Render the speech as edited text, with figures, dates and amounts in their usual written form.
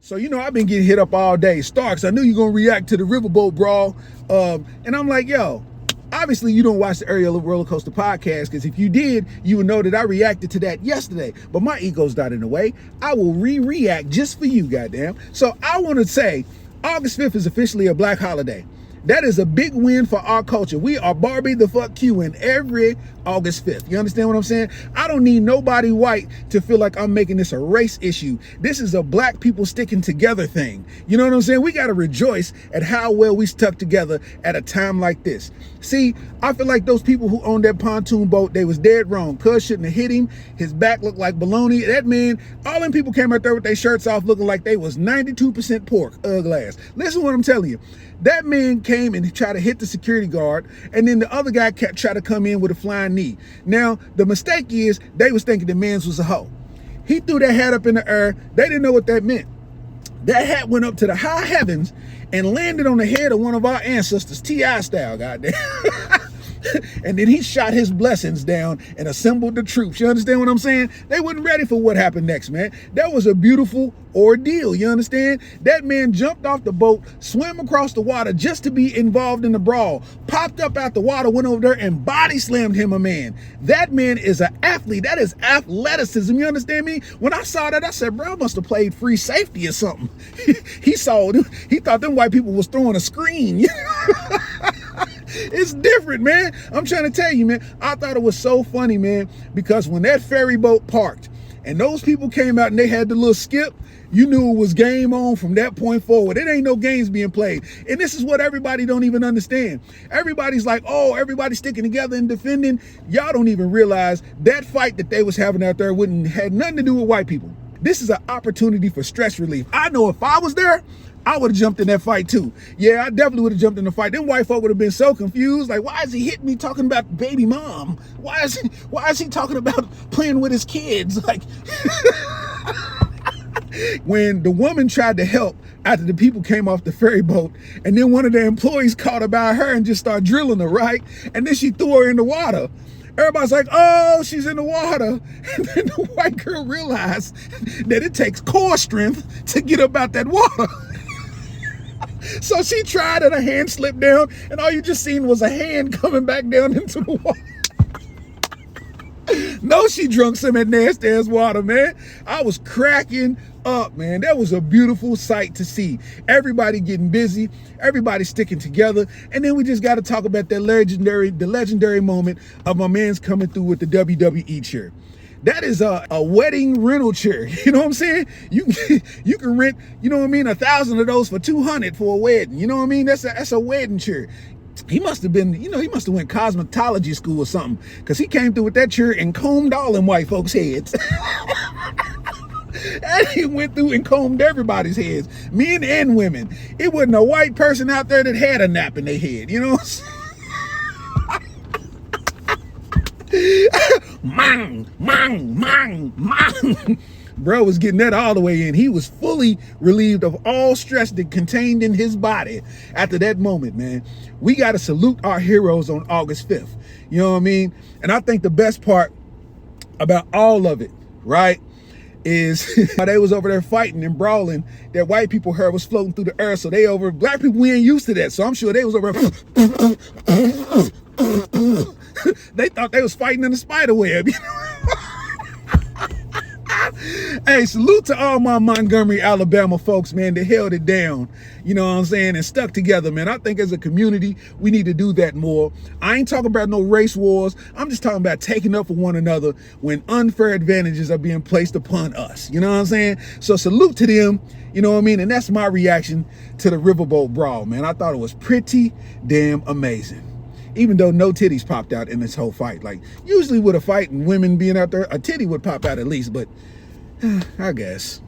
So, I've been getting hit up all day. Starks, I knew you're going to react to the Riverboat Brawl. And I'm like, yo, obviously you don't watch the Aerial Roller Coaster podcast, because if you did, you would know that I reacted to that yesterday. But my ego's not in the way. I will react just for you, goddamn. So I want to say August 5th is officially a black holiday. That is a big win for our culture. We are Barbie the fuck Q-ing every August 5th. You understand what I'm saying? I don't need nobody white to feel like I'm making this a race issue. This is a black people sticking together thing. You know what I'm saying? We got to rejoice at how well we stuck together at a time like this. See, I feel like those people who owned that pontoon boat, they was dead wrong. Cuz shouldn't have hit him. His back looked like baloney. That man, all them people came out there with their shirts off looking like they was 92% pork, ugly ass. Listen to what I'm telling you. That man came and tried to hit the security guard, and then the other guy kept trying to come in with a flying knee. Now, the mistake is they was thinking the man's was a hoe. He threw that hat up in the air. They didn't know what that meant. That hat went up to the high heavens and landed on the head of one of our ancestors, T.I. style, goddamn. And then he shot his blessings down and assembled the troops. You understand what I'm saying? They wasn't ready for what happened next, man. That was a beautiful ordeal. You understand? That man jumped off the boat, swam across the water just to be involved in the brawl, popped up out the water, went over there and body slammed him a man. That man is an athlete. That is athleticism. You understand me? When I saw that, I said, bro, I must have played free safety or something. He thought them white people was throwing a screen. It's different, man. I'm trying to tell you, man. I thought it was so funny, man, because when that ferry boat parked and those people came out and they had the little skip, you knew it was game on from that point forward. It ain't no games being played. And this is what everybody don't even understand. Everybody's like, oh, everybody's sticking together and defending. Y'all don't even realize that fight that they was having out there had nothing to do with white people. This is an opportunity for stress relief. I know if I was there, I would have jumped in that fight too. Yeah, I definitely would have jumped in the fight. Them white folk would have been so confused. Like, why is he hitting me talking about baby mom? Why is he talking about playing with his kids? Like, when the woman tried to help after the people came off the ferry boat, and then one of the employees caught about her and just started drilling her, right? And then she threw her in the water. Everybody's like, oh, she's in the water. And then the white girl realized that it takes core strength to get up out that water. So she tried and her hand slipped down, and all you just seen was a hand coming back down into the water. No, she drunk some of that nasty ass water, man. I was cracking up, man. That was a beautiful sight to see. Everybody getting busy, everybody sticking together. And then we just got to talk about that the legendary moment of my man's coming through with the WWE chair. That is a wedding rental chair. You know what I'm saying? You can rent, you know what I mean, 1,000 of those for $200 for a wedding. You know what I mean? That's a wedding chair. He must have been, he must have went cosmetology school or something, because he came through with that chair and combed all them white folks' heads. And he went through and combed everybody's heads, men and women. It wasn't a white person out there that had a nap in their head, you know what I'm saying? Mang. Bro was getting that all the way in. He was fully relieved of all stress that contained in his body after that moment, man. We got to salute our heroes on August 5th. You know what I mean? And I think the best part about all of it, right, is how they was over there fighting and brawling. That white people heard was floating through the air. So black people, we ain't used to that. So I'm sure they was over there. They thought they was fighting in a spider web. Hey, salute to all my Montgomery, Alabama folks, man, that held it down, you know what I'm saying, and stuck together, man. I think as a community, we need to do that more. I ain't talking about no race wars. I'm just talking about taking up for one another when unfair advantages are being placed upon us. You know what I'm saying? So salute to them, you know what I mean? And that's my reaction to the Riverboat Brawl, man. I thought it was pretty damn amazing. Even though no titties popped out in this whole fight. Like, usually with a fight and women being out there, a titty would pop out at least, but I guess.